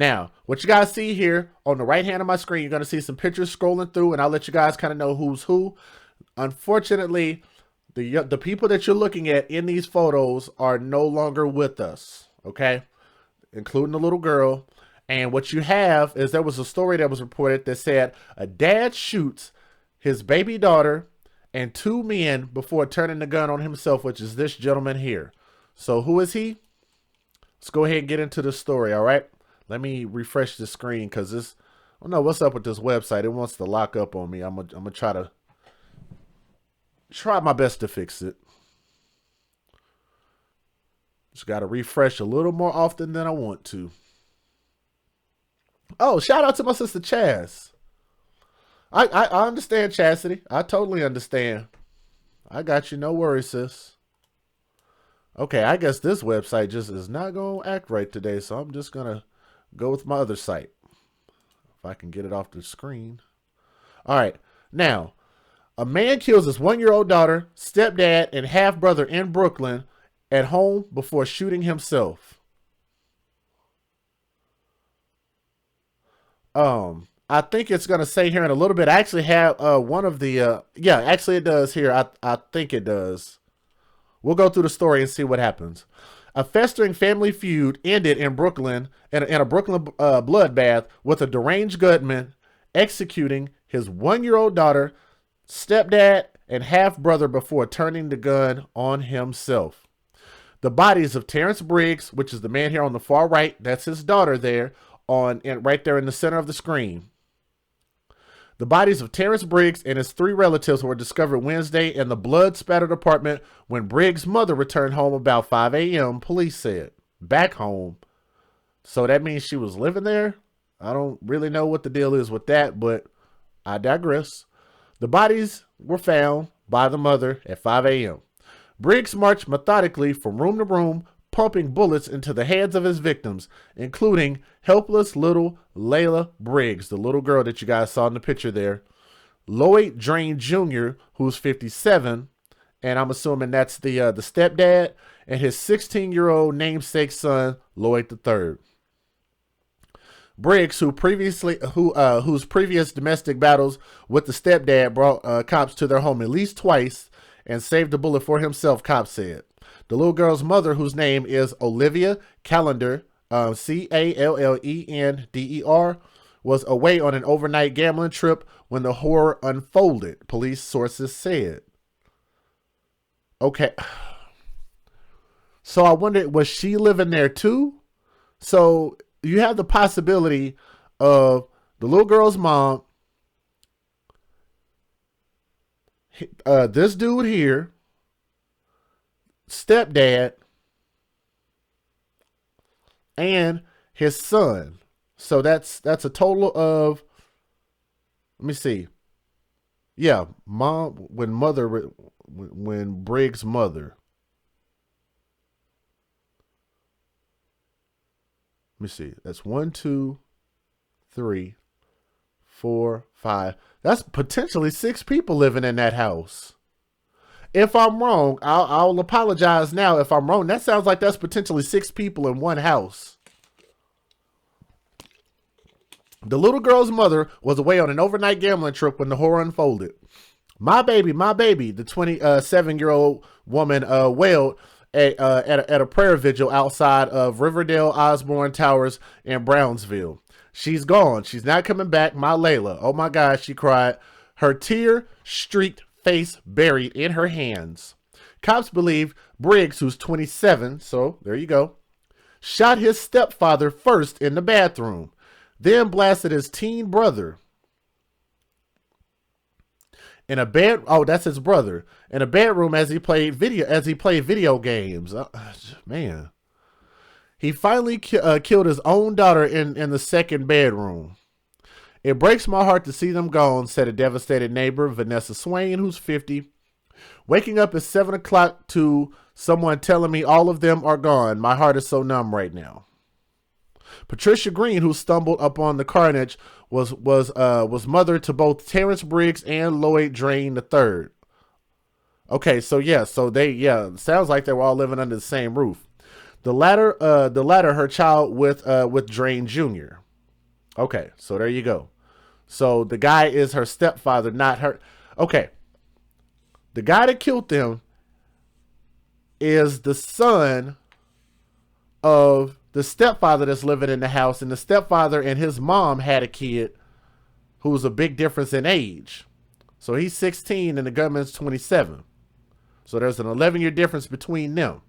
Now, what you guys see here on the right hand of my screen, you're going to see some pictures scrolling through, and I'll let you guys kind of know who's who. Unfortunately, the people that you're looking at in these photos are no longer with us, okay? Including the little girl. And what you have is there was a story that was reported that said a dad shoots his baby daughter and two men before turning the gun on himself, which is this gentleman here. So who is he? Let's go ahead and get into the story, all right? Let me refresh the screen because this, I don't know what's up with this website. It wants to lock up on me. I'm gonna try my best to fix it. Just got to refresh a little more often than I want to. Oh, shout out to my sister Chaz. I understand, Chastity. I totally understand. I got you. No worries, sis. Okay, I guess this website just is not going to act right today, so I'm just going to go with my other site. If I can get it off the screen. All right. Now, a man kills his 1-year-old daughter, stepdad, and half-brother in Brooklyn at home before shooting himself. I think it's going to say here in a little bit. I actually have one of the, yeah, actually it does here. I think it does. We'll go through the story and see what happens. A festering family feud ended in Brooklyn, in a Brooklyn bloodbath, with a deranged gunman executing his 1-year-old daughter, stepdad, and half-brother before turning the gun on himself. The bodies of Terrence Briggs, which is the man here on the far right, that's his daughter there, right there in the center of the screen. The bodies of Terrence Briggs and his 3 relatives were discovered Wednesday in the blood-spattered apartment when Briggs' mother returned home about 5 a.m., police said. Back home. So that means she was living there? I don't really know what the deal is with that, but I digress. The bodies were found by the mother at 5 a.m. Briggs marched methodically from room to room, pumping bullets into the heads of his victims, including helpless little Layla Briggs, the little girl that you guys saw in the picture there, Lloyd Drain Jr., who's 57, and I'm assuming that's the stepdad, and his 16-year-old namesake son, Lloyd III. Briggs, whose previous domestic battles with the stepdad brought cops to their home at least twice and saved a bullet for himself, cops said. The little girl's mother, whose name is Olivia Callender, Callender, was away on an overnight gambling trip when the horror unfolded, police sources said. Okay. So I wonder, was she living there too? So you have the possibility of the little girl's mom, this dude here, stepdad, and his son. So that's a total of, let me see. Yeah, when Briggs' mother. Let me see. That's 1, 2, 3, 4, 5. That's potentially 6 people living in that house. If I'm wrong, I'll apologize now if I'm wrong. That sounds like that's potentially 6 people in one house. The little girl's mother was away on an overnight gambling trip when the horror unfolded. My baby, the 27-year-old woman wailed at a prayer vigil outside of Riverdale Osborne Towers in Brownsville. She's gone. She's not coming back. My Layla. Oh my God, she cried. Her tear-streaked face buried in her hands. Cops believe Briggs, who's 27, so there you go, shot his stepfather first in the bathroom, then blasted his teen brother in a bed. Oh, that's his brother in a bedroom as he played video games. Man, he finally killed his own daughter in the second bedroom. It breaks my heart to see them gone, said a devastated neighbor, Vanessa Swain, who's 50. Waking up at 7 o'clock to someone telling me all of them are gone. My heart is so numb right now. Patricia Green, who stumbled upon the carnage, was mother to both Terrence Briggs and Lloyd Drain III. Okay, so sounds like they were all living under the same roof. The latter, her child with Drain Jr. Okay, so there you go. So the guy is her stepfather, not her. Okay, the guy that killed them is the son of the stepfather that's living in the house, and the stepfather and his mom had a kid who's a big difference in age. So he's 16 and the gunman's 27. So there's an 11-year difference between them.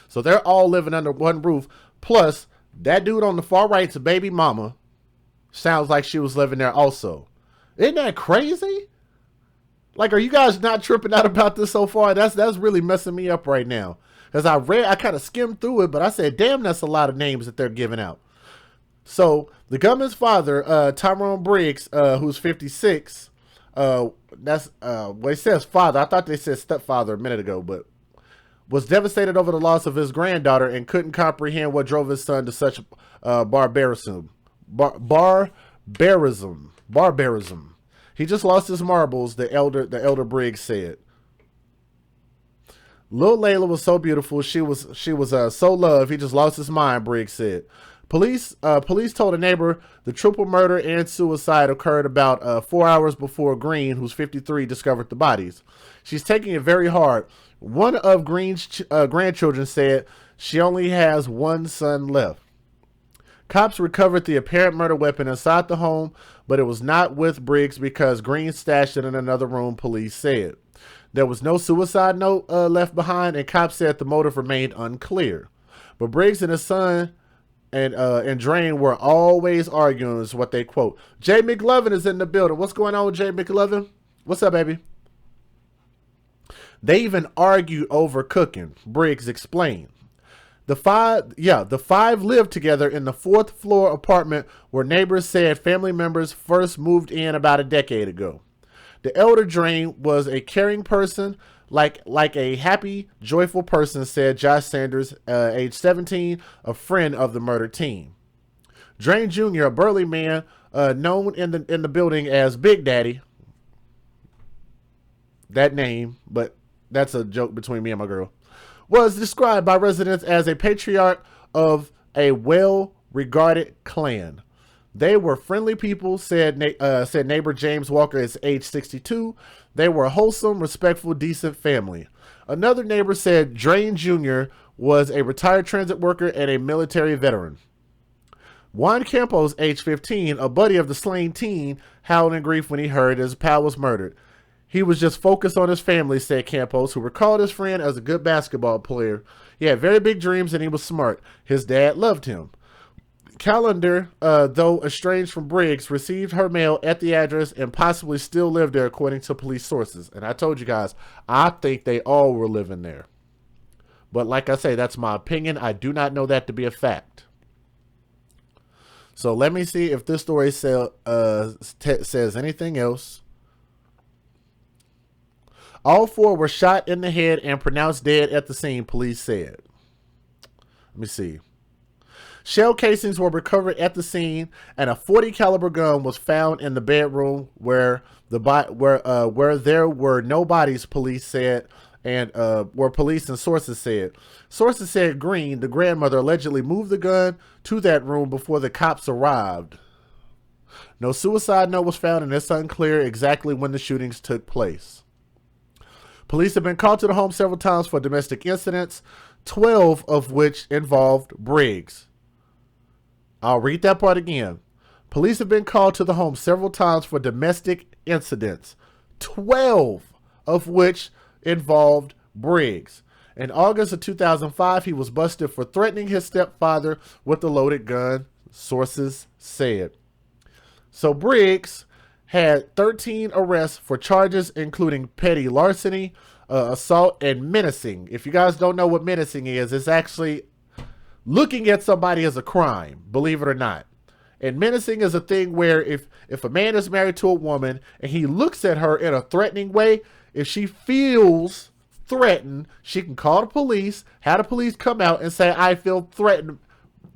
So they're all living under one roof. Plus, that dude on the far right's a baby mama. Sounds like she was living there also. Isn't that crazy? Like, are you guys not tripping out about this so far? That's really messing me up right now. Because I kind of skimmed through it, but I said, damn, that's a lot of names that they're giving out. So the gunman's father, Tyrone Briggs, who's 56, that's well, it says father. I thought they said stepfather a minute ago, but was devastated over the loss of his granddaughter and couldn't comprehend what drove his son to such barbarism. Barbarism. He just lost his marbles, the elder Briggs said. Lil Layla was so beautiful. She was so loved. He just lost his mind, Briggs said. Police told a neighbor the triple murder and suicide occurred about 4 hours before Green, who's 53, discovered the bodies. She's taking it very hard. One of Green's grandchildren said she only has one son left. Cops recovered the apparent murder weapon inside the home, but it was not with Briggs because Green stashed it in another room, police said. There was no suicide note left behind, and cops said the motive remained unclear. But Briggs and his son and Drain were always arguing, is what they quote. Jay McLovin is in the building. What's going on with Jay McLovin? What's up, baby? They even argued over cooking, Briggs explained. The five lived together in the 4th floor apartment where neighbors said family members first moved in about a decade ago. The elder Drain was a caring person, like a happy, joyful person, said Josh Sanders, age 17, a friend of the murdered teen. Drain Jr., a burly man known in the building as Big Daddy, that name, but that's a joke between me and my girl, was described by residents as a patriarch of a well-regarded clan. They were friendly people, said neighbor James Walker, is age 62. They were a wholesome, respectful, decent family. Another neighbor said Drain Jr. was a retired transit worker and a military veteran. Juan Campos, age 15, a buddy of the slain teen, howled in grief when he heard his pal was murdered. He was just focused on his family, said Campos, who recalled his friend as a good basketball player. He had very big dreams and he was smart. His dad loved him. Callender, though estranged from Briggs, received her mail at the address and possibly still lived there, according to police sources. And I told you guys, I think they all were living there. But like I say, that's my opinion. I do not know that to be a fact. So let me see if this story says anything else. All 4 were shot in the head and pronounced dead at the scene, police said. Let me see. Shell casings were recovered at the scene, and a .40 caliber gun was found in the bedroom where there were no bodies, police said, and where police and sources said. Sources said Green, the grandmother, allegedly moved the gun to that room before the cops arrived. No suicide note was found, and it's unclear exactly when the shootings took place. Police have been called to the home several times for domestic incidents, 12 of which involved Briggs. I'll read that part again. Police have been called to the home several times for domestic incidents, 12 of which involved Briggs. In August of 2005, he was busted for threatening his stepfather with a loaded gun, sources said. So Briggs had 13 arrests for charges including petty larceny, assault, and menacing. If you guys don't know what menacing is, it's actually looking at somebody as a crime, believe it or not. And menacing is a thing where if a man is married to a woman and he looks at her in a threatening way, if she feels threatened, she can call the police, have the police come out and say, I feel threatened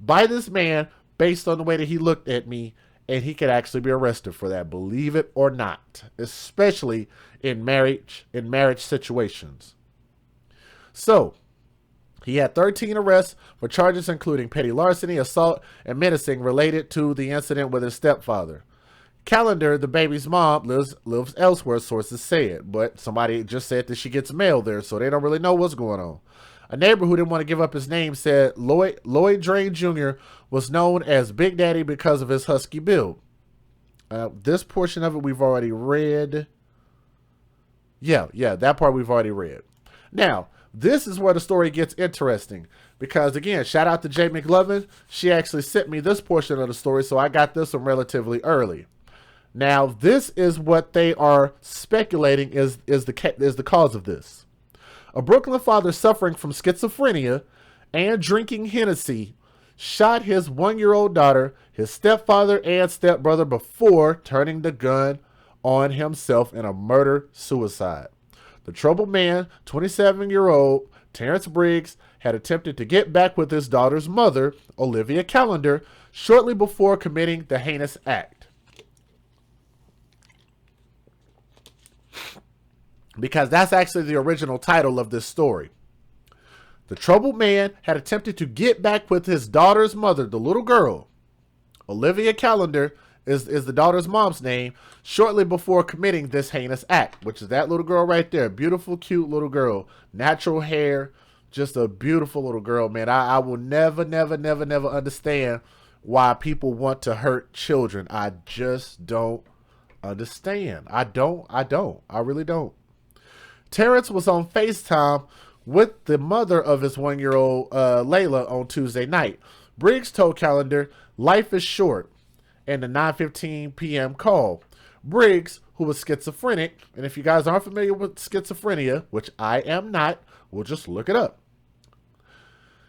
by this man based on the way that he looked at me, and he could actually be arrested for that, believe it or not, especially in marriage situations. So He had 13 arrests for charges including petty larceny, assault, and menacing related to the incident with his stepfather. Callender, the baby's mom, lives elsewhere, sources said, but somebody just said that she gets mail there, so they don't really know what's going on. A neighbor who didn't want to give up his name said Lloyd Drain Jr. was known as Big Daddy because of his husky build. This portion of it we've already read. Yeah, that part we've already read. Now, this is where the story gets interesting because, again, shout out to Jay McLovin. She actually sent me this portion of the story, so I got this one relatively early. Now, this is what they are speculating is the cause of this. A Brooklyn father suffering from schizophrenia and drinking Hennessy shot his 1-year-old daughter, his stepfather, and stepbrother before turning the gun on himself in a murder-suicide. The troubled man, 27-year-old Terrence Briggs, had attempted to get back with his daughter's mother, Olivia Callender, shortly before committing the heinous act. Because that's actually the original title of this story. The troubled man had attempted to get back with his daughter's mother, the little girl. Olivia Callender is the daughter's mom's name, shortly before committing this heinous act, which is that little girl right there. Beautiful, cute little girl. Natural hair. Just a beautiful little girl, man. I will never understand why people want to hurt children. I just don't understand. I really don't. Terrence was on FaceTime with the mother of his 1-year-old Layla on Tuesday night. Briggs told Callender, "Life is short," in the 9:15 p.m. call. Briggs, who was schizophrenic, and if you guys aren't familiar with schizophrenia, which I am not, we'll just look it up.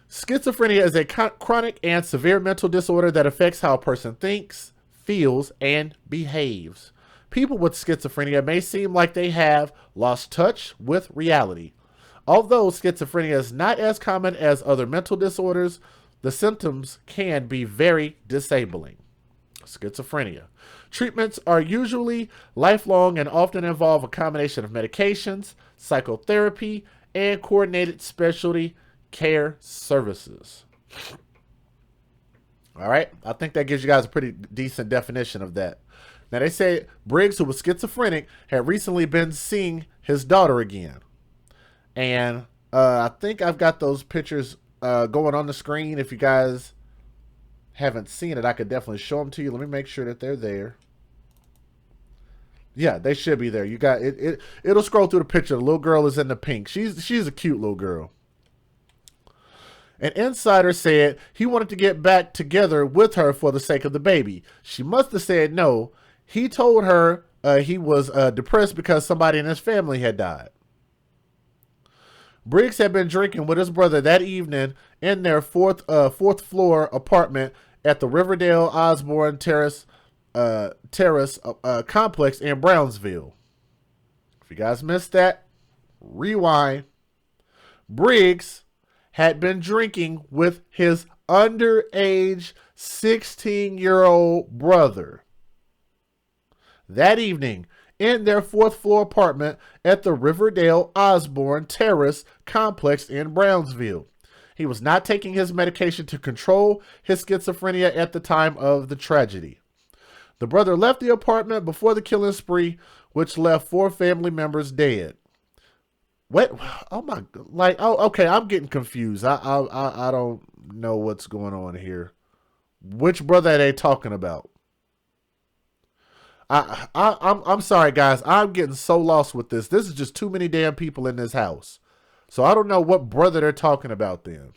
Schizophrenia is a chronic and severe mental disorder that affects how a person thinks, feels, and behaves. People with schizophrenia may seem like they have lost touch with reality. Although schizophrenia is not as common as other mental disorders, the symptoms can be very disabling. Schizophrenia. Treatments are usually lifelong and often involve a combination of medications, psychotherapy, and coordinated specialty care services. All right, I think that gives you guys a pretty decent definition of that. Now, they say Briggs, who was schizophrenic, had recently been seeing his daughter again. And I think I've got those pictures going on the screen. If you guys haven't seen it, I could definitely show them to you. Let me make sure that they're there. Yeah, they should be there. You got it. It'll scroll through the picture. The little girl is in the pink. She's a cute little girl. An insider said he wanted to get back together with her for the sake of the baby. She must have said no. He told her he was depressed because somebody in his family had died. Briggs had been drinking with his brother that evening in their fourth floor apartment at the Riverdale Osborne Terrace complex in Brownsville. If you guys missed that, rewind. Briggs had been drinking with his underage 16-year-old brother that evening in their fourth floor apartment at the Riverdale Osborne Terrace complex in Brownsville. He was not taking his medication to control his schizophrenia at the time of the tragedy. The brother left the apartment before the killing spree, which left 4 family members dead. What? Oh my! Okay. I'm getting confused. I don't know what's going on here. Which brother are they talking about? I'm sorry, guys. I'm getting so lost with this. This is just too many damn people in this house. So I don't know what brother they're talking about then.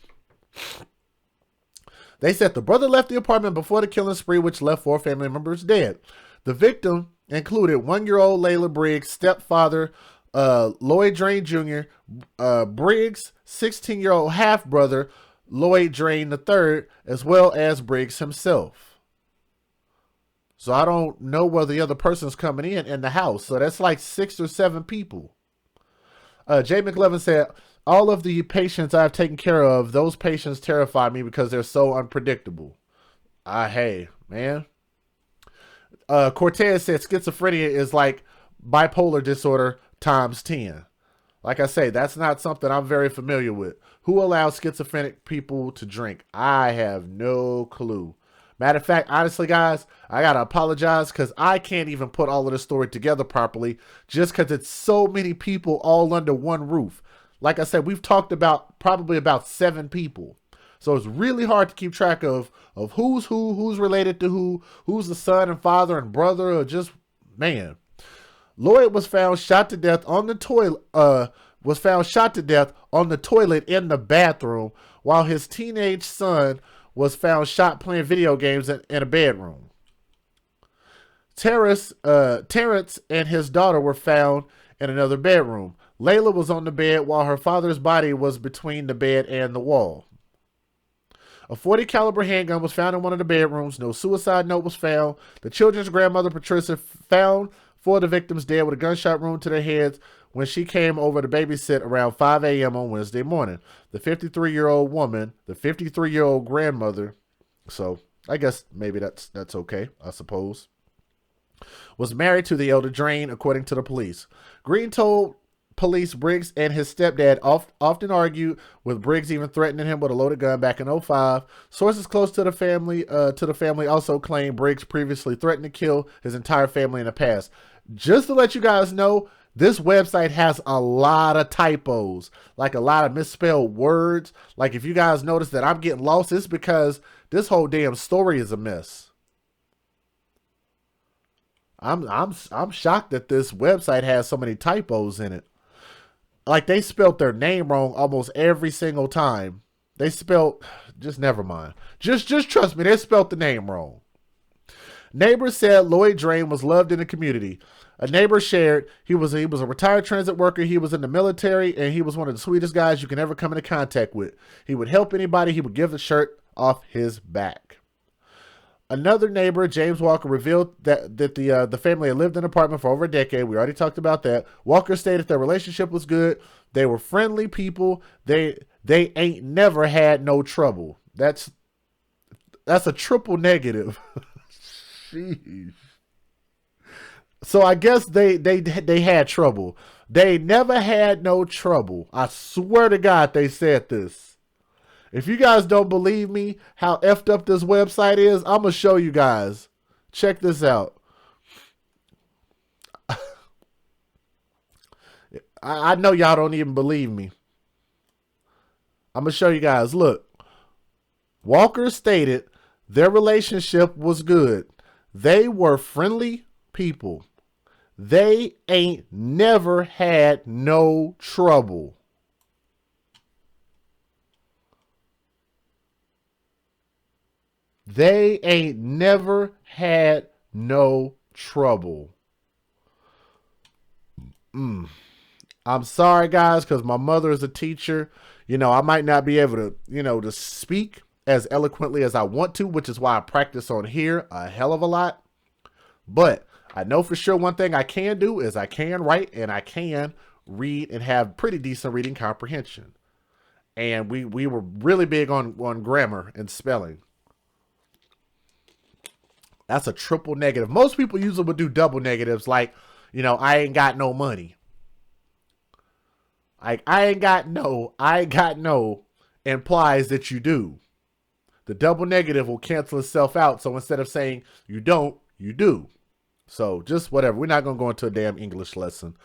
They said the brother left the apartment before the killing spree, which left 4 family members dead. The victim included 1-year-old Layla Briggs' stepfather, Lloyd Drain Jr., Briggs' 16-year-old half-brother, Lloyd Drain III, as well as Briggs himself. So I don't know where the other person's coming in the house. So that's like 6 or 7 people. Jay McLevin said, all of the patients I've taken care of, those patients terrify me because they're so unpredictable. Hey, man. Cortez said schizophrenia is like bipolar disorder times 10. Like I say, that's not something I'm very familiar with. Who allows schizophrenic people to drink? I have no clue. Matter of fact, honestly, guys, I gotta apologize because I can't even put all of this story together properly just because it's so many people all under one roof. Like I said, we've talked about probably about 7 people. So it's really hard to keep track of who's who, who's related to who, who's the son and father and brother, or just, man. Lloyd was found shot to death on the toilet. Was found shot to death on the toilet in the bathroom, while his teenage son was found shot playing video games in a bedroom. Terrence and his daughter were found in another bedroom. Layla was on the bed while her father's body was between the bed and the wall. A .40 caliber handgun was found in one of the bedrooms. No suicide note was found. The children's grandmother, Patricia, found 4 of the victims dead with a gunshot wound to their heads when she came over to babysit around 5 a.m. on Wednesday morning. The 53-year-old woman, the 53-year-old grandmother, so I guess maybe that's okay, I suppose, was married to the elder Drain, according to the police. Green told police Briggs and his stepdad often argued, with Briggs even threatening him with a loaded gun back in 2005. Sources close to the family also claim Briggs previously threatened to kill his entire family in the past. Just to let you guys know, this website has a lot of typos, like a lot of misspelled words. Like if you guys notice that I'm getting lost, it's because this whole damn story is a mess. I'm shocked that this website has so many typos in it. Like they spelled their name wrong almost every single time. They spelled, just never mind. Just trust me, they spelled the name wrong. Neighbors said Lloyd Drain was loved in the community. A neighbor shared he was a retired transit worker. He was in the military, and he was one of the sweetest guys you can ever come into contact with. He would help anybody. He would give the shirt off his back. Another neighbor, James Walker, revealed that the family had lived in an apartment for over a decade. We already talked about that. Walker stated their relationship was good. They were friendly people. They ain't never had no trouble. That's a triple negative. Jeez. So I guess they had trouble. They never had no trouble. I swear to God they said this. If you guys don't believe me how effed up this website is, I'm going to show you guys. Check this out. I know y'all don't even believe me. I'm going to show you guys. Look. Walker stated their relationship was good. They were friendly people. They ain't never had no trouble. They ain't never had no trouble. I'm sorry, guys, because my mother is a teacher. You know, I might not be able to, to speak as eloquently as I want to, which is why I practice on here a hell of a lot. But I know for sure one thing I can do is I can write and I can read and have pretty decent reading comprehension. And we were really big on grammar and spelling. That's a triple negative. Most people usually would do double negatives like, I ain't got no money. Like, I ain't got no implies that you do. The double negative will cancel itself out. So instead of saying you don't, you do. So just whatever. We're not going to go into a damn English lesson.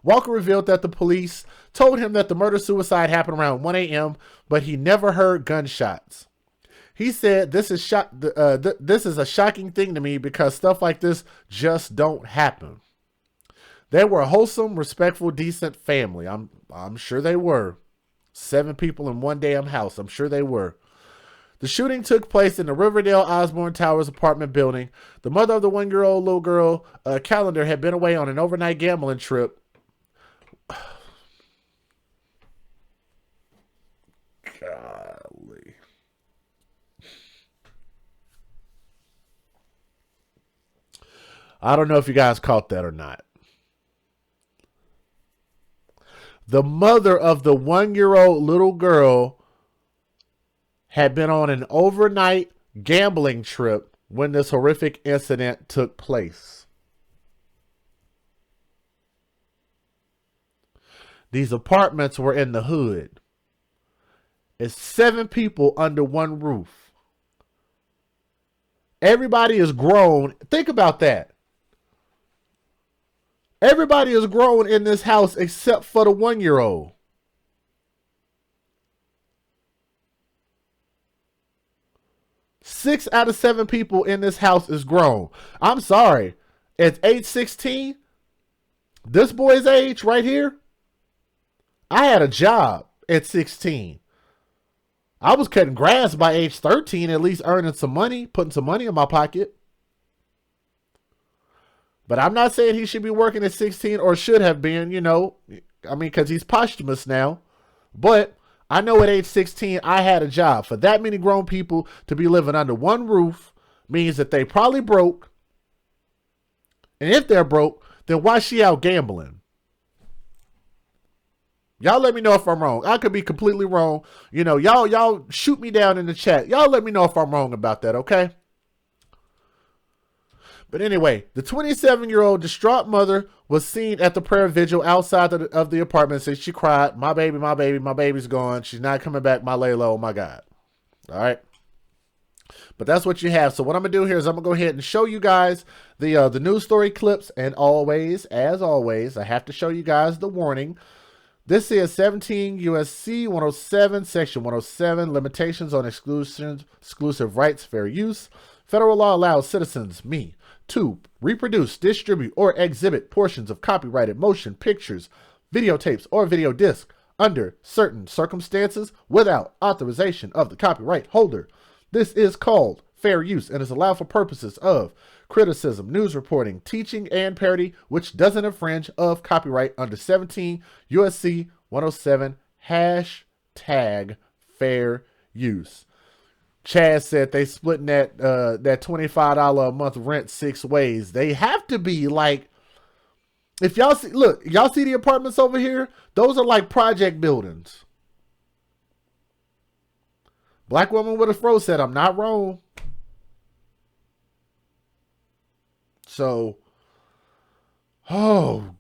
Walker revealed that the police told him that the murder-suicide happened around 1 a.m., but he never heard gunshots. He said, this is a shocking thing to me because stuff like this just don't happen. They were a wholesome, respectful, decent family. I'm sure they were. 7 people in one damn house. I'm sure they were. The shooting took place in the Riverdale Osborne Towers apartment building. The mother of the 1-year-old little girl, Calendar, had been away on an overnight gambling trip. Golly. I don't know if you guys caught that or not. The mother of the 1-year-old little girl had been on an overnight gambling trip when this horrific incident took place. These apartments were in the hood. It's 7 people under one roof. Everybody is grown. Think about that. Everybody is grown in this house except for the 1-year-old. Six out of 7 people in this house is grown. I'm sorry. At age 16, this boy's age right here, I had a job at 16. I was cutting grass by age 13, at least earning some money, putting some money in my pocket. But I'm not saying he should be working at 16 or should have been, you know. I mean, because he's posthumous now. But I know at age 16, I had a job. For that many grown people to be living under one roof means that they probably broke. And if they're broke, then why is she out gambling? Y'all let me know if I'm wrong. I could be completely wrong. You know, y'all shoot me down in the chat. Y'all let me know if I'm wrong about that, okay? But anyway, the 27-year-old distraught mother was seen at the prayer vigil outside of the apartment. Said she cried, my baby's gone. She's not coming back, my Layla, oh my God. All right. But that's what you have. So what I'm going to do here is I'm going to go ahead and show you guys the news story clips. And always, as always, I have to show you guys the warning. This is 17 USC 107, Section 107, Limitations on Exclusive Rights, Fair Use. Federal law allows citizens, me, to reproduce, distribute, or exhibit portions of copyrighted motion pictures, videotapes, or video disc under certain circumstances without authorization of the copyright holder. This is called fair use and is allowed for purposes of criticism, news reporting, teaching, and parody, which doesn't infringe of copyright under 17 USC 107 hashtag fair use. Chad said they splitting that $25 a month rent 6 ways. They have to be like, if y'all see, look, y'all see the apartments over here? Those are like project buildings. Black woman with a fro said, I'm not wrong. So, oh,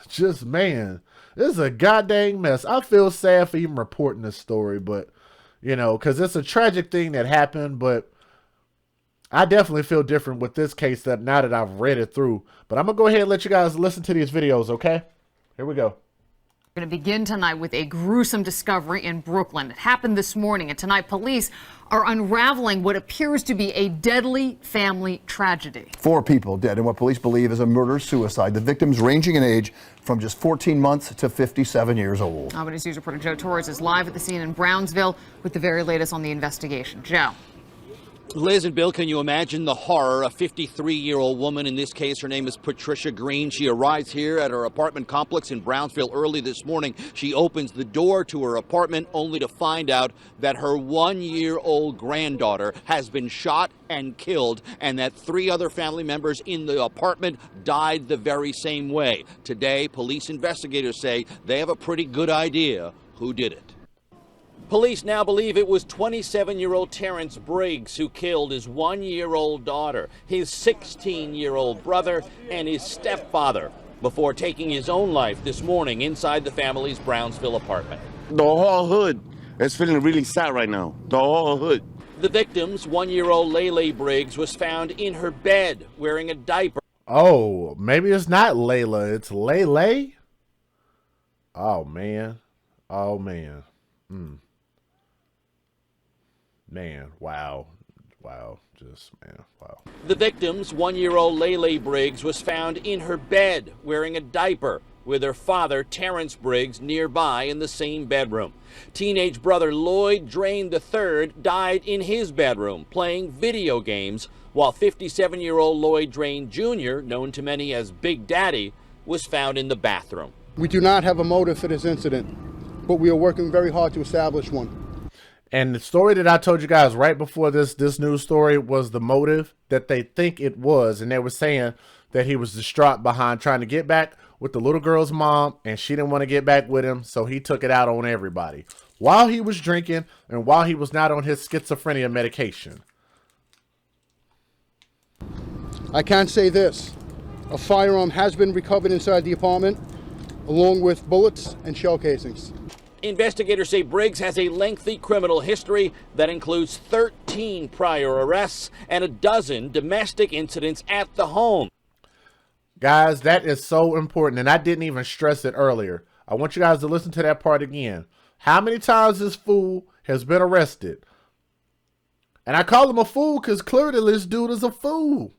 just man, this is a goddamn mess. I feel sad for even reporting this story, but you know, because it's a tragic thing that happened, but I definitely feel different with this case that now that I've read it through. But I'm going to go ahead and let you guys listen to these videos, okay? Here we go. We're going to begin tonight with a gruesome discovery in Brooklyn. It happened this morning, and tonight police are unraveling what appears to be a deadly family tragedy. 4 people dead in what police believe is a murder-suicide. The victims ranging in age from just 14 months to 57 years old. Eyewitness News reporter Joe Torres is live at the scene in Brownsville with the very latest on the investigation. Joe. Liz and Bill, can you imagine the horror? A 53-year-old woman, in this case, her name is Patricia Green. She arrives here at her apartment complex in Brownsville early this morning. She opens the door to her apartment only to find out that her 1-year-old granddaughter has been shot and killed, and that 3 other family members in the apartment died the very same way. Today, police investigators say they have a pretty good idea who did it. Police now believe it was 27-year-old Terrence Briggs who killed his 1-year-old daughter, his 16-year-old brother, and his stepfather before taking his own life this morning inside the family's Brownsville apartment. The whole hood is feeling really sad right now. The whole hood. The victim's 1-year-old Layla Briggs was found in her bed wearing a diaper. Oh, maybe it's not Layla. It's Lele? Oh, man. Oh, man. Man, wow. Wow. Just, man, wow. The victim's 1-year-old Layla Briggs was found in her bed wearing a diaper with her father, Terrence Briggs, nearby in the same bedroom. Teenage brother Lloyd Drain III died in his bedroom playing video games, while 57-year-old Lloyd Drain Jr., known to many as Big Daddy, was found in the bathroom. We do not have a motive for this incident, but we are working very hard to establish one. And the story that I told you guys right before this news story was the motive that they think it was. And they were saying that he was distraught behind trying to get back with the little girl's mom, and she didn't want to get back with him, so he took it out on everybody while he was drinking and while he was not on his schizophrenia medication. I can say this. A firearm has been recovered inside the apartment. along with bullets and shell casings. Investigators say Briggs has a lengthy criminal history that includes 13 prior arrests and a dozen domestic incidents at the home. Guys, that is so important, and I didn't even stress it earlier. I want you guys to listen to that part again. How many times this fool has been arrested? And I call him a fool because clearly this dude is a fool.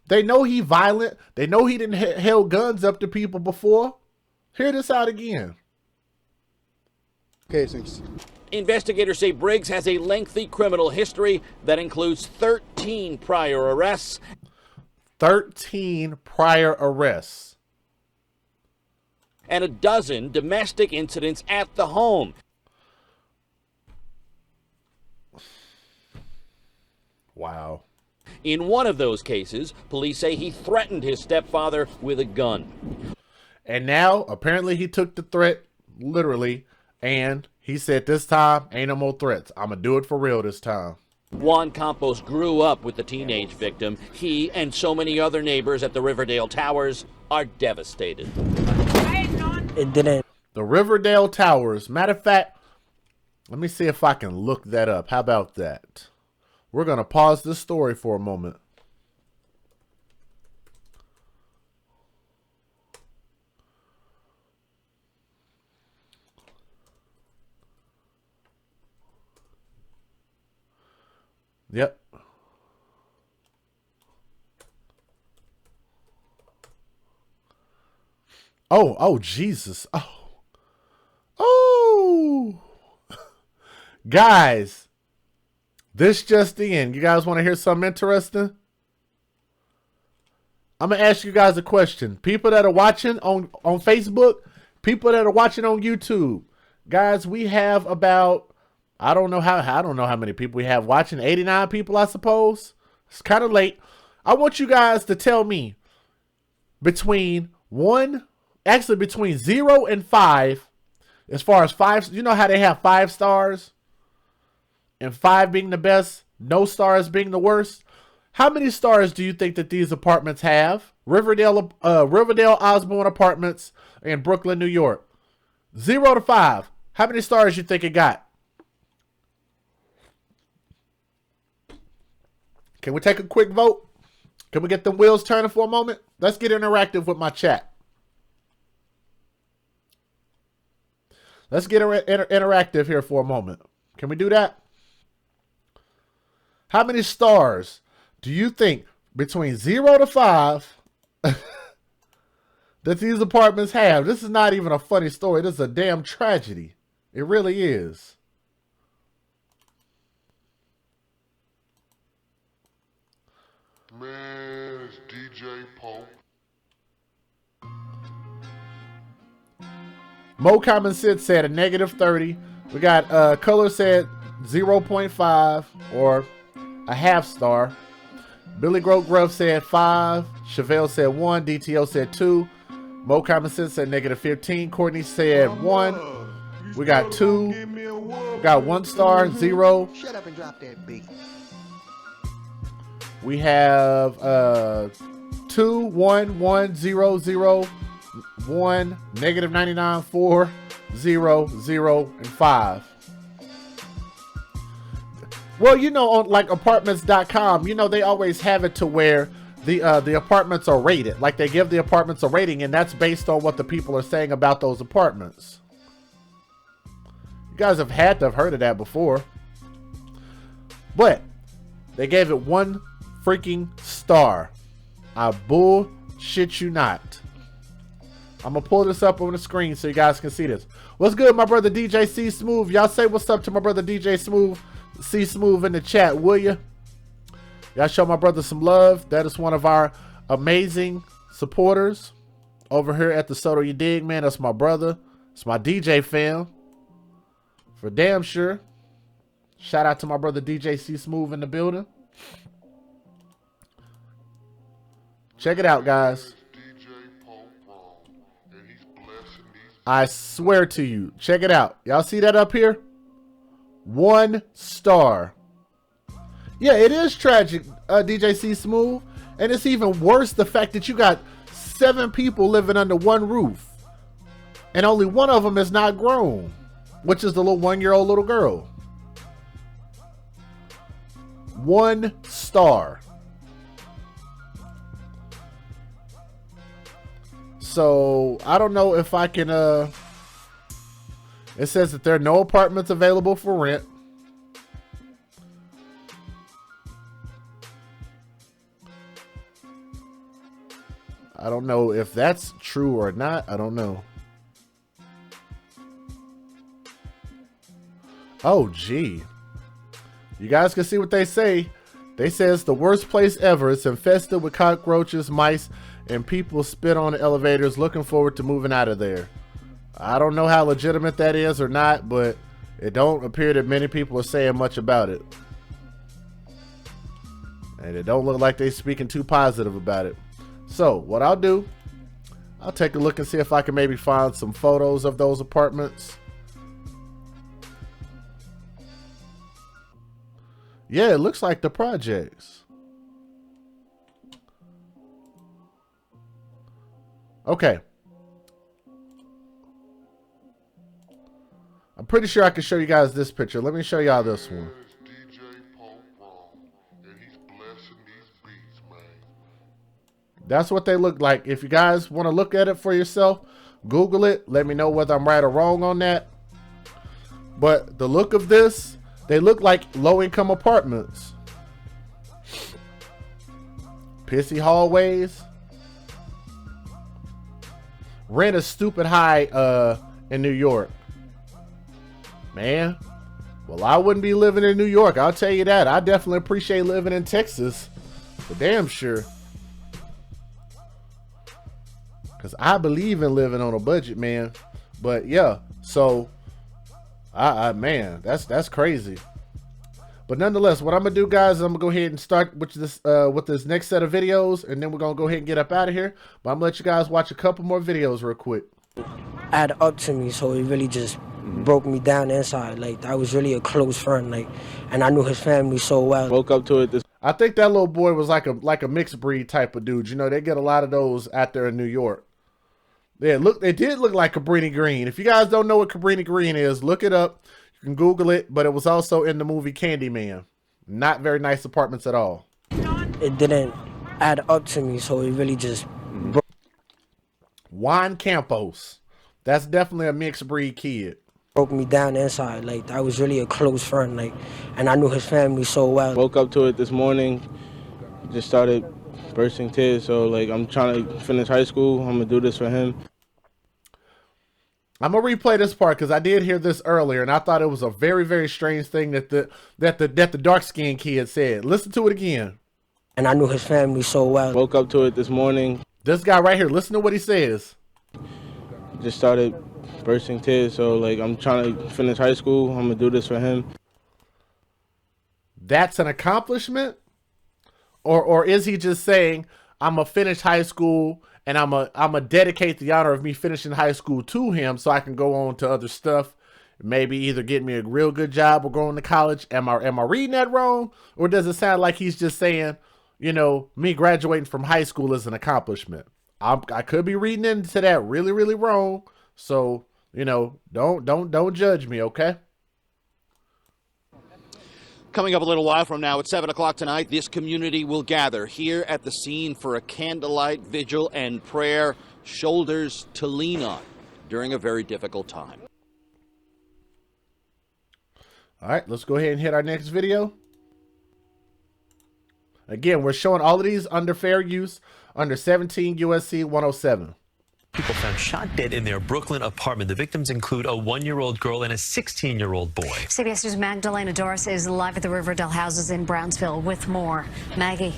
They know he violent. They know he didn't held guns up to people before. Hear this out again. Casings. Investigators say Briggs has a lengthy criminal history that includes 13 prior arrests. 13 prior arrests. And a dozen domestic incidents at the home. Wow. In one of those cases, police say he threatened his stepfather with a gun. And now, apparently he took the threat literally, and he said, this time, ain't no more threats. I'm going to do it for real this time. Juan Campos grew up with the teenage victim. He and so many other neighbors at the Riverdale Towers are devastated. It didn't. The Riverdale Towers. Matter of fact, let me see if I can look that up. How about that? We're going to pause this story for a moment. Yep. Oh, Jesus. Oh. Guys, this just in. You guys want to hear something interesting? I'm going to ask you guys a question. People that are watching on Facebook, people that are watching on YouTube. Guys, we have about, I don't know how many people we have watching. 89 people, I suppose. It's kind of late. I want you guys to tell me between 0 and 5, as far as 5, you know how they have 5 stars and 5 being the best, no stars being the worst. How many stars do you think that these apartments have? Riverdale Osborne Apartments in Brooklyn, New York. 0 to 5. How many stars you think it got? Can we take a quick vote? Can we get the wheels turning for a moment? Let's get interactive with my chat. Let's get interactive here for a moment. Can we do that? How many stars do you think between 0 to 5 that these apartments have? This is not even a funny story. This is a damn tragedy. It really is. Man, it's DJ Pope. Mo Common Sense said a -30. We got Color said 0.5 or a half star. Billy Grove said 5. Chevelle said 1. DTO said 2. Mo Common Sense said -15. Courtney said 1. We got 2. We got 1 star, 0. Shut up and drop that beat. We have 2, 1, 1, 0, 0, 1, -99, 4, 0, 0, and 5. Well, you know, on like apartments.com, you know, they always have it to where the apartments are rated. Like they give the apartments a rating, and that's based on what the people are saying about those apartments. You guys have had to have heard of that before. But they gave it 1 freaking star. I bullshit you not. I'm gonna pull this up on the screen so you guys can see this. What's good, my brother DJ C Smooth? Y'all say what's up to my brother DJ Smooth, C Smooth in the chat, will you? Y'all show my brother some love. That is one of our amazing supporters over here at the Soto You Dig, man. That's my brother. It's my DJ fam. For damn sure. Shout out to my brother DJ C Smooth in the building. Check it out, guys. I swear to you. Check it out. Y'all see that up here? 1 star. Yeah, it is tragic, DJ C Smooth. And it's even worse the fact that you got 7 people living under one roof. And only one of them is not grown, which is the little 1-year-old little girl. 1 star. So I don't know if I can, it says that there are no apartments available for rent. I don't know if that's true or not. I don't know. Oh, gee. You guys can see what they say. They say it's the worst place ever. It's infested with cockroaches, mice, and people spit on the elevators. Looking forward to moving out of there. I don't know how legitimate that is or not, but it don't appear that many people are saying much about it. And it don't look like they're speaking too positive about it. So what I'll do, I'll take a look and see if I can maybe find some photos of those apartments. Yeah, it looks like the projects. Okay. I'm pretty sure I can show you guys this picture. Let me show y'all this one. DJ Pope wrong, and he's blessing these beats, man. That's what they look like. If you guys want to look at it for yourself, Google it. Let me know whether I'm right or wrong on that. But the look of this, they look like low-income apartments. Pissy hallways. Rent is stupid high in New York. Man, well, I wouldn't be living in New York, I'll tell you that. I definitely appreciate living in Texas, for damn sure. Because I believe in living on a budget, man. But yeah, so, man, that's crazy. But nonetheless, what I'm going to do, guys, I'm going to go ahead and start with this next set of videos, and then we're going to go ahead and get up out of here. But I'm going to let you guys watch a couple more videos real quick. Add up to me, so it really just broke me down inside. Like, I was really a close friend, like, and I knew his family so well. Woke up to it. I think that little boy was like a mixed breed type of dude. You know, they get a lot of those out there in New York. Yeah, look, they did look like Cabrini Green. If you guys don't know what Cabrini Green is, look it up. You can Google it, but it was also in the movie Candyman. Not very nice apartments at all. It didn't add up to me, so it really just broke. Juan Campos. That's definitely a mixed breed kid. Broke me down inside. Like, I was really a close friend, like, and I knew his family so well. Woke up to it this morning, just started bursting tears. So, like, I'm trying to finish high school. I'm gonna do this for him. I'm gonna replay this part because I did hear this earlier, and I thought it was a very, very strange thing that the dark skinned kid said. Listen to it again. And I knew his family so well. Woke up to it this morning. This guy right here. Listen to what he says. Just started bursting tears. So, like, I'm trying to finish high school. I'm gonna do this for him. That's an accomplishment, or is he just saying I'm gonna finish high school and I'm gonna dedicate the honor of me finishing high school to him so I can go on to other stuff, maybe either get me a real good job or going to college? Am I reading that wrong, or does it sound like he's just saying, you know, me graduating from high school is an accomplishment? I could be reading into that really, really wrong. So, you know, don't judge me, okay? Coming up a little while from now at 7 o'clock tonight, this community will gather here at the scene for a candlelight vigil and prayer, shoulders to lean on during a very difficult time. All right, let's go ahead and hit our next video. Again, we're showing all of these under fair use, under 17 USC 107. People found shot dead in their Brooklyn apartment. The victims include a 1-year-old girl and a 16-year-old boy. CBS News' Magdalena Doris is live at the Riverdale houses in Brownsville with more. Maggie.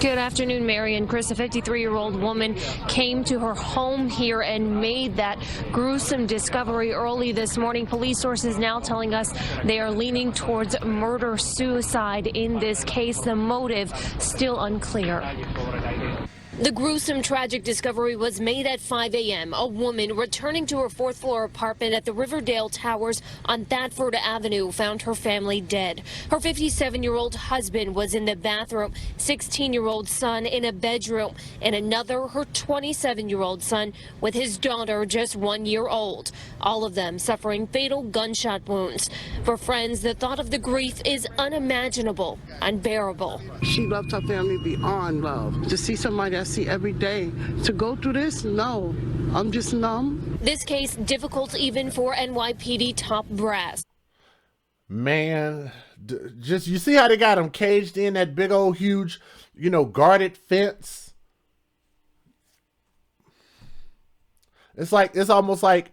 Good afternoon, Mary and Chris. A 53-year-old woman came to her home here and made that gruesome discovery early this morning. Police sources now telling us they are leaning towards murder-suicide in this case. The motive still unclear. The gruesome, tragic discovery was made at 5 a.m. A woman returning to her fourth-floor apartment at the Riverdale Towers on Thetford Avenue found her family dead. Her 57-year-old husband was in the bathroom, 16-year-old son in a bedroom, and another, her 27-year-old son, with his daughter just 1 year old. All of them suffering fatal gunshot wounds. For friends, the thought of the grief is unimaginable, unbearable. She loved her family beyond love. To see somebody I see every day, to go through this, no, I'm just numb. This case difficult even for NYPD top brass. Man, just you see how they got him caged in that big old huge, guarded fence. It's almost like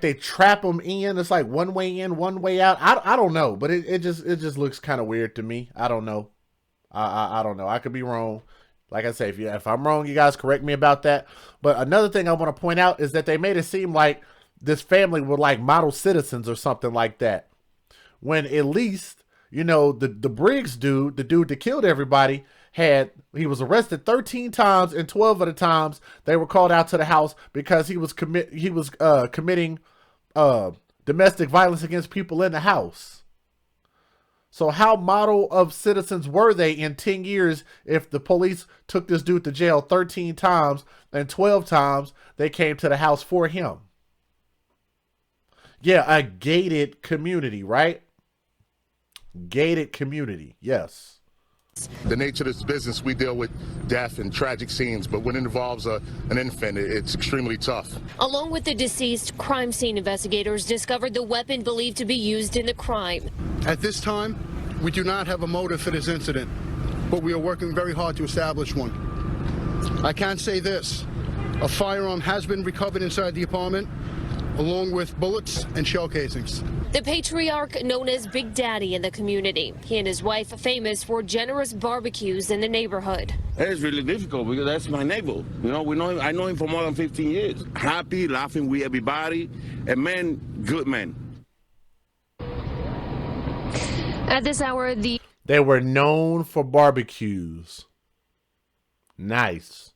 they trap them in. It's like one way in, one way out. I don't know, but it just looks kind of weird to me. I don't know. I don't know. I could be wrong. Like I say, if I'm wrong, you guys correct me about that. But another thing I want to point out is that they made it seem like this family were like model citizens or something like that. When at least, the Briggs dude, the dude that killed everybody, he was arrested 13 times, and 12 of the times they were called out to the house because he was committing domestic violence against people in the house. So how model of citizens were they in 10 years if the police took this dude to jail 13 times and 12 times they came to the house for him? Yeah, a gated community, right? Gated community, yes. The nature of this business, we deal with death and tragic scenes, but when it involves an infant, it's extremely tough. Along with the deceased, crime scene investigators discovered the weapon believed to be used in the crime. At this time, we do not have a motive for this incident, but we are working very hard to establish one. I can say this: a firearm has been recovered inside the apartment, along with bullets and shell casings. The patriarch known as Big Daddy in the community. He and his wife are famous for generous barbecues in the neighborhood. It's really difficult because that's my neighbor. I know him for more than 15 years. Happy, laughing with everybody. A man, good man. At this hour, they were known for barbecues. Nice.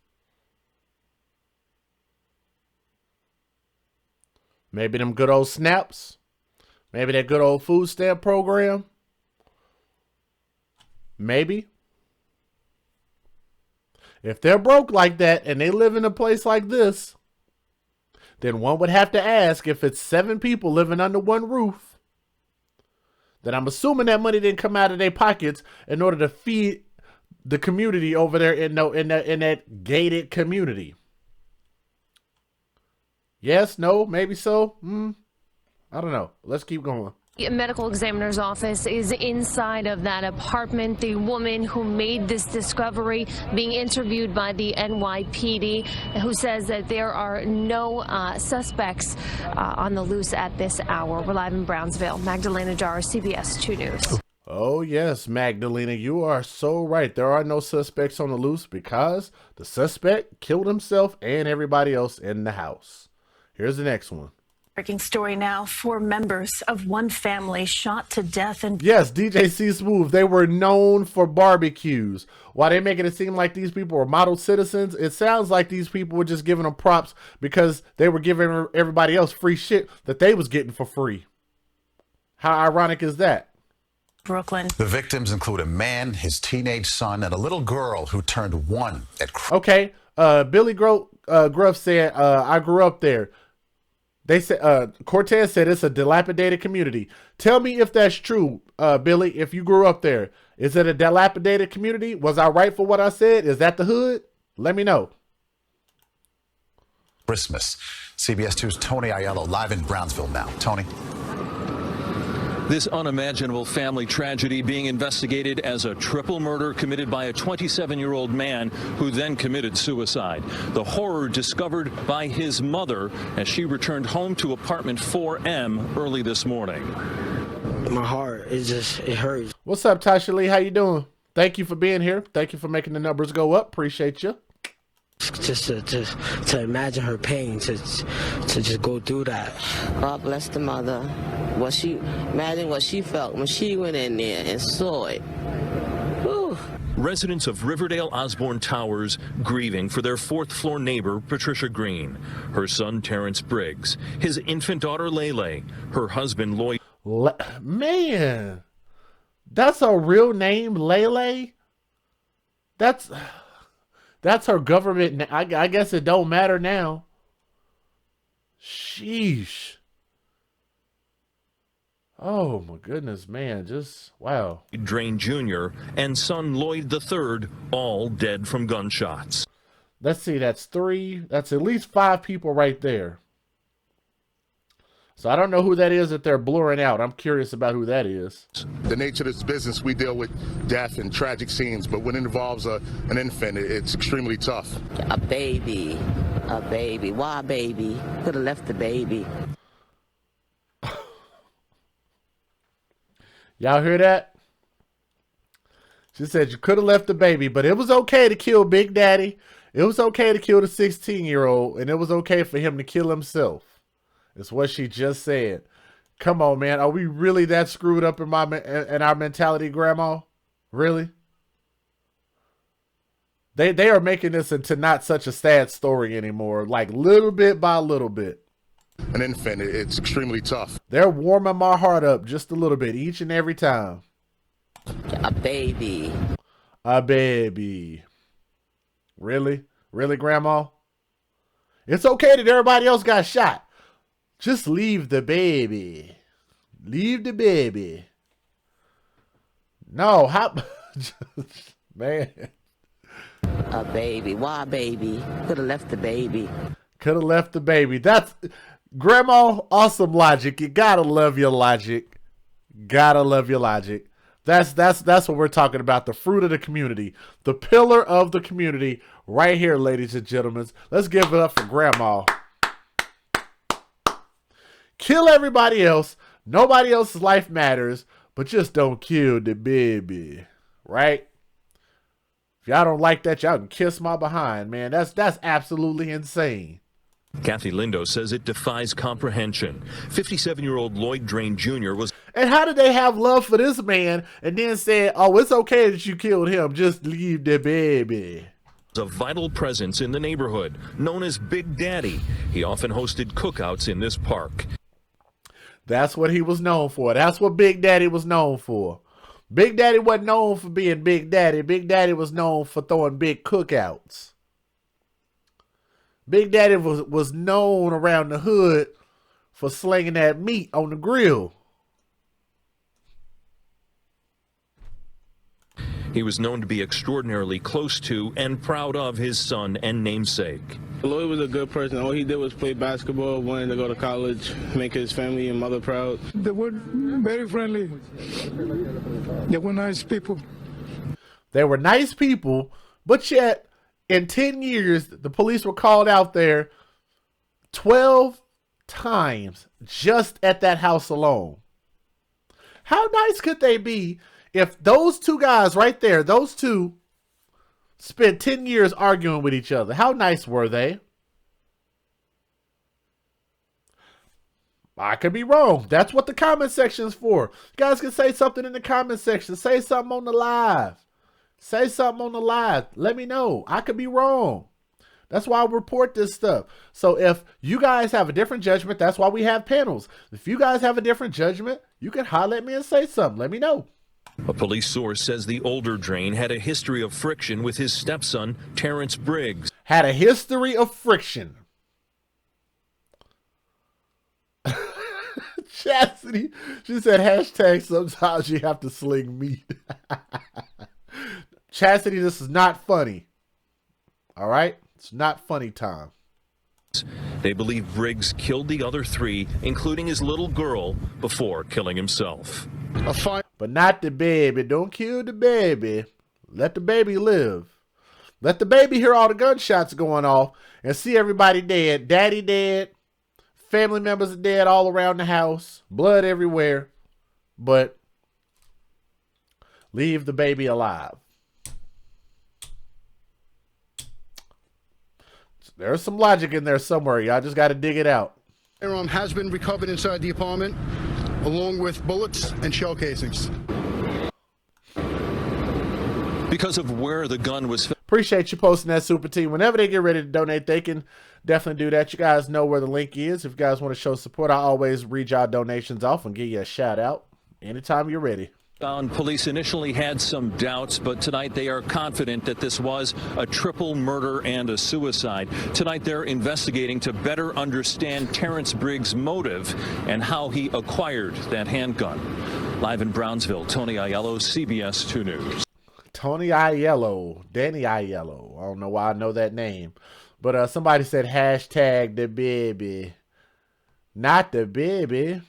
Maybe them good old snaps. Maybe that good old food stamp program. Maybe. If they're broke like that and they live in a place like this, then one would have to ask, if it's 7 people living under one roof, then I'm assuming that money didn't come out of their pockets in order to feed the community over there in that gated community. Yes, no, maybe so. I don't know. Let's keep going. The medical examiner's office is inside of that apartment. The woman who made this discovery being interviewed by the NYPD, who says that there are no suspects on the loose at this hour. We're live in Brownsville. Magdalena Dar, CBS 2 News. Oh, yes, Magdalena, you are so right. There are no suspects on the loose because the suspect killed himself and everybody else in the house. Here's the next one. Breaking story now. 4 members of one family shot to death. And yes, DJ C Smooth, they were known for barbecues. While they making it seem like these people were model citizens, it sounds like these people were just giving them props because they were giving everybody else free shit that they was getting for free. How ironic is that? Brooklyn. The victims include a man, his teenage son, and a little girl who turned 1 at Okay, Billy Gruff said, I grew up there. They said Cortez said it's a dilapidated community. Tell me if that's true, Billy, if you grew up there. Is it a dilapidated community? Was I right for what I said? Is that the hood? Let me know. Christmas. CBS 2's Tony Aiello live in Brownsville now. Tony. This unimaginable family tragedy being investigated as a triple murder committed by a 27-year-old man who then committed suicide. The horror discovered by his mother as she returned home to apartment 4M early this morning. My heart, it hurts. What's up, Tasha Lee? How you doing? Thank you for being here. Thank you for making the numbers go up. Appreciate you. Just to imagine her pain, to just go through that. God bless the mother. Imagine what she felt when she went in there and saw it. Whew. Residents of Riverdale Osborne Towers grieving for their fourth-floor neighbor, Patricia Green, her son, Terrence Briggs, his infant daughter, Lele, her husband, Lloyd. Man, that's a real name, Lele? That's her government. I guess it don't matter now. Sheesh. Oh my goodness, man. Just wow. Drain Jr. and son Lloyd III, all dead from gunshots. Let's see, that's 3. That's at least 5 people right there. So I don't know who that is that they're blurring out. I'm curious about who that is. The nature of this business, we deal with death and tragic scenes, but when it involves an infant, it's extremely tough. A baby. Why baby? Could have left the baby. Y'all hear that? She said you could have left the baby, but it was okay to kill Big Daddy. It was okay to kill the 16-year-old, and it was okay for him to kill himself. It's what she just said. Come on, man. Are we really that screwed up in our mentality, Grandma? Really? They are making this into not such a sad story anymore, like little bit by little bit. An infant, it's extremely tough. They're warming my heart up just a little bit each and every time. A baby. A baby. Really? Really, Grandma? It's okay that everybody else got shot. Just leave the baby. Leave the baby. No, how... Man. A baby. Why baby? Could have left the baby. Could have left the baby. That's... Grandma, awesome logic. You gotta love your logic. Gotta love your logic. That's what we're talking about. The fruit of the community. The pillar of the community. Right here, ladies and gentlemen. Let's give it up for Grandma. Kill everybody else. Nobody else's life matters. But just don't kill the baby. Right? If y'all don't like that, y'all can kiss my behind, man. That's absolutely insane. Kathy Lindo says it defies comprehension. 57-year-old Lloyd Drain Jr. was... And how did they have love for this man and then say, oh, it's okay that you killed him. Just leave the baby. A vital presence in the neighborhood, known as Big Daddy. He often hosted cookouts in this park. That's what he was known for. That's what Big Daddy was known for. Big Daddy wasn't known for being Big Daddy. Big Daddy was known for throwing big cookouts. Big Daddy was known around the hood for slinging that meat on the grill. He was known to be extraordinarily close to and proud of his son and namesake. Lloyd was a good person. All he did was play basketball, wanted to go to college, make his family and mother proud. They were very friendly. They were nice people. They were nice people, but yet in 10 years, the police were called out there 12 times just at that house alone. How nice could they be if those two guys right there, those two, spent 10 years arguing with each other? How nice were they? I could be wrong. That's what the comment section is for. You guys can say something in the comment section. Say something on the live. Say something on the live. Let me know. I could be wrong. That's why I report this stuff. So if you guys have a different judgment, that's why we have panels. If you guys have a different judgment, you can holler at me and say something. Let me know. A police source says the older Drain had a history of friction with his stepson, Terrence Briggs. Had a history of friction. Chastity, she said, hashtag sometimes you have to sling meat. Chastity, this is not funny. All right? It's not funny time. They believe Briggs killed the other 3, including his little girl, before killing himself. But not the baby. Don't kill the baby. Let the baby live. Let the baby hear all the gunshots going off and see everybody dead. Daddy dead. Family members are dead all around the house. Blood everywhere. But leave the baby alive. There's some logic in there somewhere. Y'all just got to dig it out. Firearm has been recovered inside the apartment, along with bullets and shell casings. because of where the gun was found. Appreciate you posting that, Super T. Whenever they get ready to donate, they can definitely do that. You guys know where the link is. If you guys want to show support, I always read y'all donations off and give you a shout out anytime you're ready. Police initially had some doubts, but tonight they are confident that this was a triple murder and a suicide. Tonight they're investigating to better understand Terrence Briggs' motive and how he acquired that handgun. Live in Brownsville, Tony Aiello, CBS 2 News. Tony Aiello, Danny Aiello. I don't know why I know that name. But somebody said hashtag the baby. Not the baby.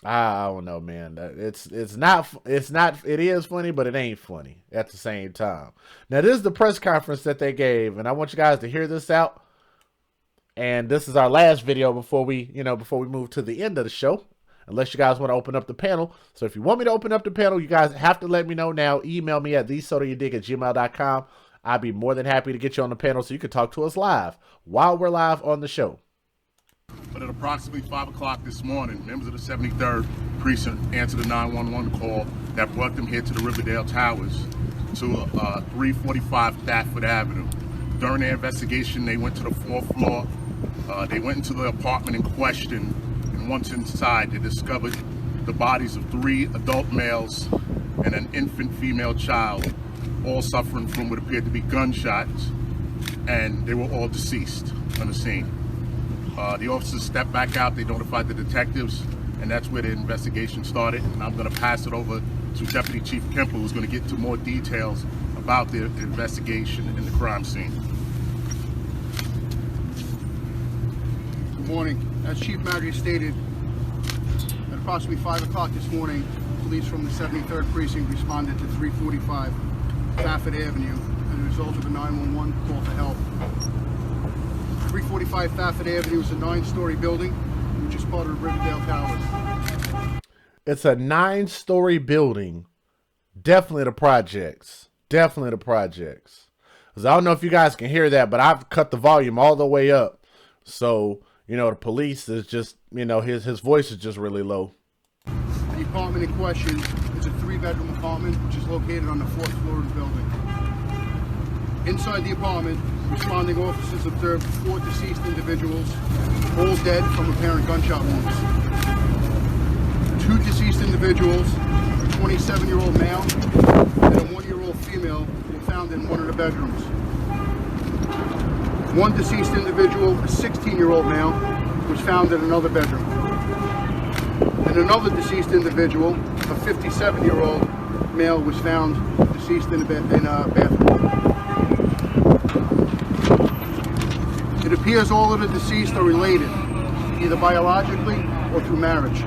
I don't know, man. It is funny, but it ain't funny at the same time. Now, this is the press conference that they gave, and I want you guys to hear this out. And this is our last video before we move to the end of the show. Unless you guys want to open up the panel. So if you want me to open up the panel, you guys have to let me know now. Email me at thesodayoudig@gmail.com. I'd be more than happy to get you on the panel so you can talk to us live while we're live on the show. But at approximately 5 o'clock this morning, members of the 73rd Precinct answered a 911 call that brought them here to the Riverdale Towers to 345 Thetford Avenue. During their investigation, they went to the 4th floor. They went into the apartment in question. Once inside, they discovered the bodies of 3 adult males and an infant female child, all suffering from what appeared to be gunshots, and they were all deceased on the scene. The officers stepped back out, they notified the detectives, and that's where the investigation started. And I'm going to pass it over to Deputy Chief Kemper, who's going to get into more details about the investigation and the crime scene. Good morning. As Chief Magri stated, at approximately 5 o'clock this morning, police from the 73rd Precinct responded to 345 Thetford Avenue as a result of a 911 call for help. 345 Thetford Avenue is a 9-story building, which is part of the Riverdale Towers. It's a 9-story building. Definitely the projects. Definitely the projects. Because I don't know if you guys can hear that, but I've cut the volume all the way up. So, the police is just, his voice is just really low. The apartment in question is a 3-bedroom apartment, which is located on the 4th floor of the building. Inside the apartment, responding officers observed 4 deceased individuals, all dead from apparent gunshot wounds. 2 deceased individuals, a 27-year-old male and a 1-year-old female, were found in one of the bedrooms. 1 deceased individual, a 16-year-old male, was found in another bedroom. And another deceased individual, a 57-year-old male, was found deceased in a bathroom. It appears all of the deceased are related, either biologically or through marriage.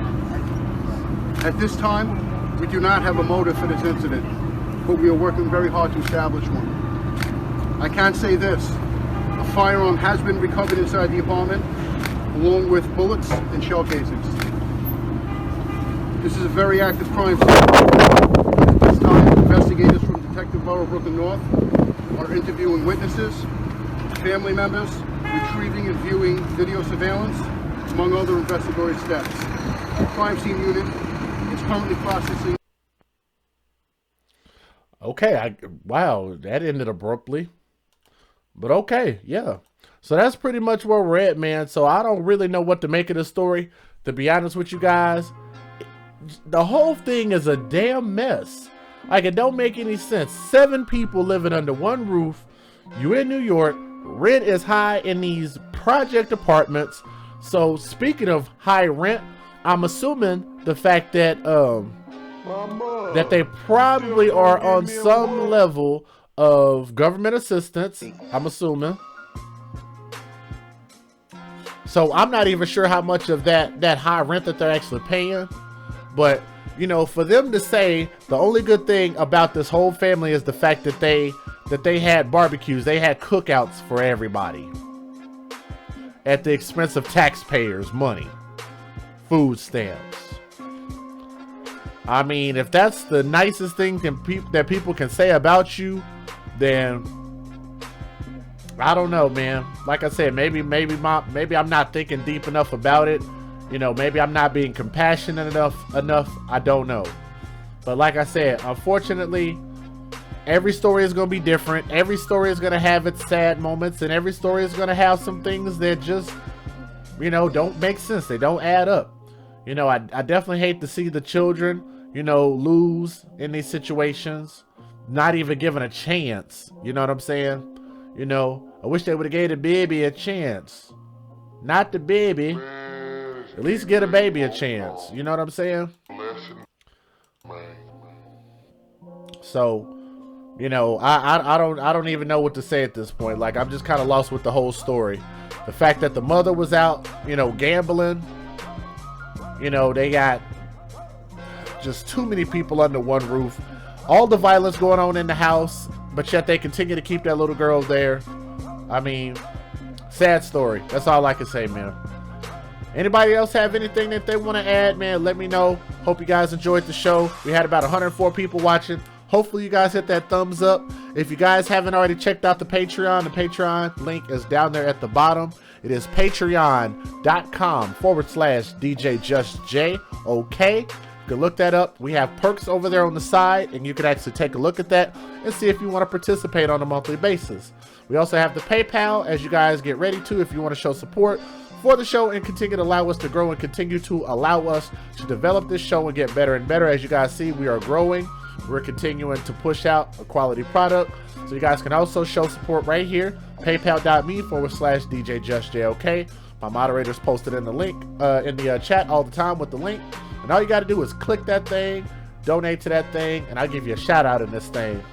At this time, we do not have a motive for this incident, but we are working very hard to establish one. I can say this. A firearm has been recovered inside the apartment, along with bullets and shell casings. This is a very active crime scene. At this time, investigators from Detective Bureau Brooklyn North are interviewing witnesses, family members, retrieving and viewing video surveillance, among other investigatory steps. The crime scene unit is currently processing. Okay, wow, that ended abruptly. But okay, yeah. So that's pretty much where we're at, man. So I don't really know what to make of this story, to be honest with you guys. The whole thing is a damn mess. Like, it don't make any sense. 7 people living under one roof. You in New York. Rent is high in these project apartments. So speaking of high rent, I'm assuming the fact that that they probably are on some level of government assistance, I'm assuming. So I'm not even sure how much of that high rent that they're actually paying. But, for them to say the only good thing about this whole family is the fact that they had barbecues, they had cookouts for everybody at the expense of taxpayers' money, food stamps. I mean, if that's the nicest thing that people can say about you, then I don't know, man. Like I said, maybe I'm not thinking deep enough about it. Maybe I'm not being compassionate enough. I don't know. But like I said, unfortunately, every story is going to be different. Every story is going to have its sad moments, and every story is going to have some things that just, you know, don't make sense. They don't add up. You know, I definitely hate to see the children, you know, lose in these situations, not even given a chance. You know what I'm saying? You know, I wish they would have gave the baby a chance. Not the baby. At least get a baby a chance. You know what I'm saying? So, you know, I don't even know what to say at this point. Like, I'm just kind of lost with the whole story. The fact that the mother was out, you know, gambling. You know, they got just too many people under one roof. All the violence going on in the house, but yet they continue to keep that little girl there. I mean, sad story. That's all I can say, man. Anybody else have anything that they want to add, man? Let me know. Hope you guys enjoyed the show. We had about 104 people watching. Hopefully you guys hit that thumbs up. If you guys haven't already checked out the Patreon link is down there at the bottom. It is patreon.com/DJJustJ. Okay. You can look that up. We have perks over there on the side, and you can actually take a look at that and see if you want to participate on a monthly basis. We also have the PayPal as you guys get ready to, if you want to show support for the show and continue to allow us to grow and continue to allow us to develop this show and get better and better. As you guys see, we are growing. We're continuing to push out a quality product. So you guys can also show support right here. PayPal.me/DJJustJ. Okay. My moderators posted in the link in the chat all the time with the link. And all you got to do is click that thing, donate to that thing, and I'll give you a shout out in this thing.